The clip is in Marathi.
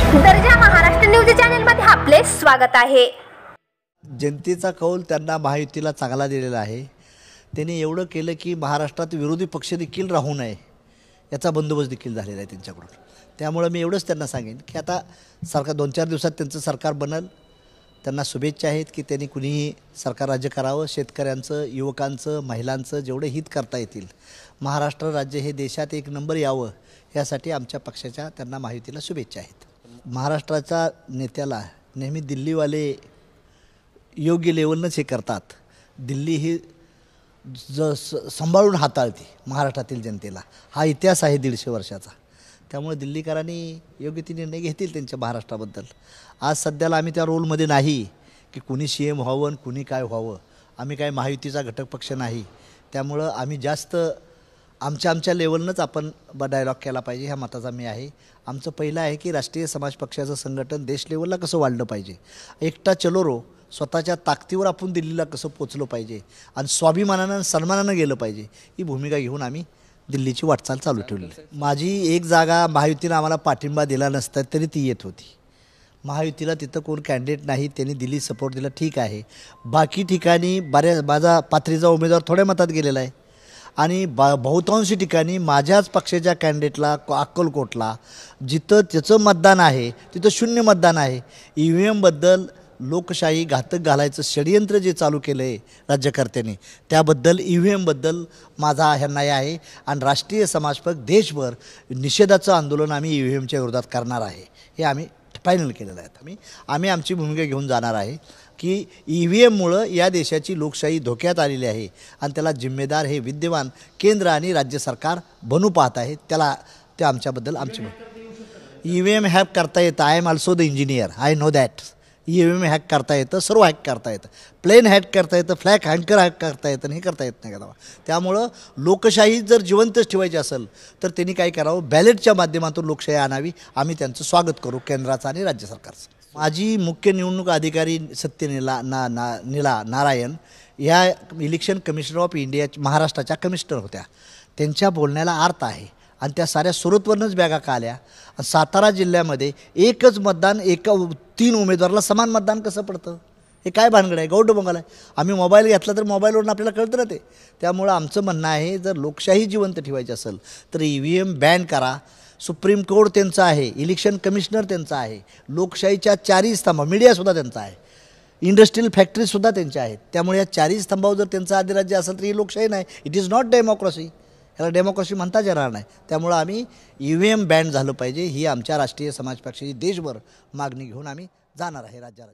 दर्जा महाराष्ट्र न्यूज चॅनलमध्ये आपले स्वागत आहे। जनतेचा कौल त्यांना महायुतीला चांगला दिलेला आहे। त्यांनी एवढं केलं की महाराष्ट्रात विरोधी पक्ष देखील राहू नये याचा बंदोबस्त देखील झालेला आहे त्यांच्याकडून। त्यामुळे मी एवढंच त्यांना सांगेन की आता सरकार 2-4 दिवसात त्यांचं सरकार बनल। त्यांना शुभेच्छा आहेत की त्यांनी कुणीही सरकार राज्य करावं, शेतकऱ्यांचं, युवकांचं, महिलांचं जेवढे हित करता येतील, महाराष्ट्र राज्य हे देशात एक नंबर यावं यासाठी आमच्या पक्षाच्या त्यांना महायुतीला शुभेच्छा आहेत। महाराष्ट्राच्या नेत्याला नेहमी दिल्लीवाले योग्य लेवलनंच हे करतात। दिल्ली ही सांभाळून हाताळते महाराष्ट्रातील जनतेला, हा इतिहास आहे 150 वर्षाचा। त्यामुळे दिल्लीकरांनी योग्य ते निर्णय घेतील त्यांच्या महाराष्ट्राबद्दल। आज सध्याला आम्ही त्या रोलमध्ये नाही की कुणी सीएम व्हावं कुणी काय व्हावं। आम्ही काय महायुतीचा घटक पक्ष नाही। त्यामुळं आम्ही जास्त आमच्या लेवलनंच आपण डायलॉग केला पाहिजे ह्या मताचा मी आहे। आमचं पहिलं आहे की राष्ट्रीय समाज पक्षाचं संघटन देश लेवलला कसं वाढलं पाहिजे। एकटा चलो रो स्वतःच्या ताकदीवर आपण दिल्लीला कसं पोचलो पाहिजे आणि स्वाभिमानानं सन्मानानं गेलं पाहिजे, ही भूमिका घेऊन आम्ही दिल्लीची वाटचाल चालू ठेवली। माझी एक जागा महायुतीनं आम्हाला पाठिंबा दिला नसता तरी ती येत होती। महायुतीला तिथं कोण कॅन्डिडेट नाही, त्यांनी दिल्ली सपोर्ट दिला, ठीक आहे। बाकी ठिकाणी माझा पाथरीचा उमेदवार थोड्या मतात गेलेला आहे आणि बहुतांशी ठिकाणी माझ्याच पक्षाच्या कॅन्डिडेटला अक्कलकोटला जिथं त्याचं मतदान आहे तिथं 0 मतदान आहे। EVMबद्दल लोकशाही घातक घालायचं षडयंत्र जे चालू केलं आहे राज्यकर्त्यांनी, त्याबद्दल EVMबद्दल माझा ह्यांना आहे आणि राष्ट्रीय समाज पक्ष देशभर निषेधाचं आंदोलन आम्ही EVMच्या विरोधात करणार आहे, हे आम्ही फायनल केलेलं आहे। आम्ही आमची भूमिका घेऊन जाणार आहे की EVMमुळं या देशाची लोकशाही धोक्यात आलेली आहे आणि त्याला जिम्मेदार हे विद्यमान केंद्र आणि राज्य सरकार बनू पाहत आहे। ते आमच्याबद्दल आमची EVM हॅक करता येतं। I am also the engineer, I know that. EVM hack करता येतं, सर्व हॅक करता येतं, प्लेन हॅक करता येतं, फ्लॅग हँकर हॅक करता येतं, हे करता येत नाही का? त्यामुळं लोकशाही जर जिवंतच ठेवायची असेल तर त्यांनी काय करावं, बॅलेटच्या माध्यमातून लोकशाही आणावी। आम्ही त्यांचं स्वागत करू, केंद्राचं आणि राज्य सरकारचं। माझी मुख्य निवडणूक अधिकारी नीला नारायण ह्या इलेक्शन कमिशनर ऑफ इंडिया महाराष्ट्राच्या कमिशनर होत्या। त्यांच्या बोलण्याला अर्थ आहे आणि त्या साऱ्या सुरतवरूनच बॅगा का आल्या। सातारा जिल्ह्यामध्ये एकच मतदान 3 उमेदवाराला समान मतदान कसं पडतं, हे काय भानगड आहे? गौड बंगाल आहे। आम्ही मोबाईल घेतला तर मोबाईलवरून आपल्याला कळतं ना ते। त्यामुळं आमचं म्हणणं आहे, जर लोकशाही जिवंत ठेवायची असेल तर EVM बॅन करा। सुप्रीम कोर्ट त्यांचं आहे, इलेक्शन कमिशनर त्यांचं आहे, लोकशाहीच्या 4 स्तंभ, मीडियासुद्धा त्यांचा आहे, इंडस्ट्रियल फॅक्टरीसुद्धा त्यांच्या आहेत। त्यामुळे या 4 स्तंभावर जर त्यांचं अधिराज्य असेल तर ही लोकशाही नाही, इट इज नॉट डेमोक्रेसी। याला डेमोक्रेसी म्हणताच येणार नाही। त्यामुळं आम्ही EVM बॅन झालं पाहिजे ही आमच्या राष्ट्रीय समाज पक्षाची देशभर मागणी घेऊन आम्ही जाणार आहे राज्यात।